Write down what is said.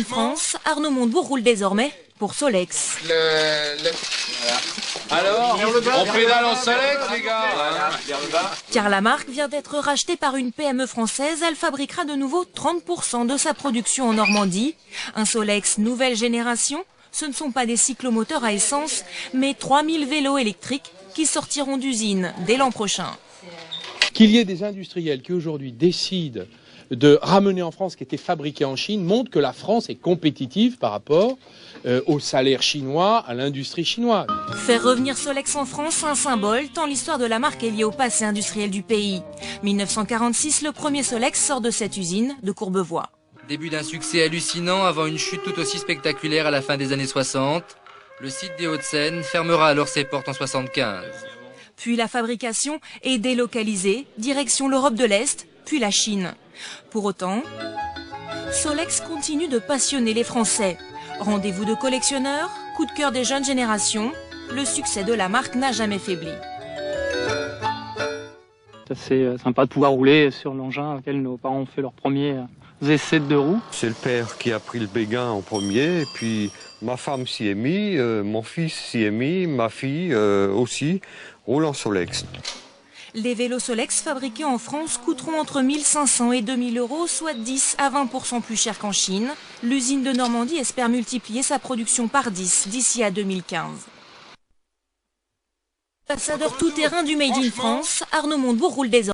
France, Arnaud Montebourg roule désormais pour Solex. Alors, on pédale en Solex, les gars, Car la marque vient d'être rachetée par une PME française. Elle fabriquera de nouveau 30% de sa production en Normandie. Un Solex nouvelle génération. Ce ne sont pas des cyclomoteurs à essence, mais 3000 vélos électriques qui sortiront d'usine dès l'an prochain. Qu'il y ait des industriels qui aujourd'hui décident de ramener en France ce qui était fabriqué en Chine montre que la France est compétitive par rapport aux salaires chinois, à l'industrie chinoise. Faire revenir Solex en France, un symbole, tant l'histoire de la marque est liée au passé industriel du pays. 1946, le premier Solex sort de cette usine de Courbevoie. Début d'un succès hallucinant avant une chute tout aussi spectaculaire à la fin des années 60. Le site des Hauts-de-Seine fermera alors ses portes en 75. Puis la fabrication est délocalisée, direction l'Europe de l'Est, puis la Chine. Pour autant, Solex continue de passionner les Français. Rendez-vous de collectionneurs, coup de cœur des jeunes générations, le succès de la marque n'a jamais faibli. C'est sympa de pouvoir rouler sur l'engin auquel nos parents ont fait leurs premiers essais de deux roues. C'est le père qui a pris le béguin en premier, et puis ma femme s'y est mis, mon fils s'y est mis, ma fille aussi, roule en Solex. Les vélos Solex fabriqués en France coûteront entre 1500 et 2000 euros, soit 10 à 20% plus cher qu'en Chine. L'usine de Normandie espère multiplier sa production par 10 d'ici à 2015. Ambassadeur tout-terrain du Made in France, Arnaud Montebourg roule désormais.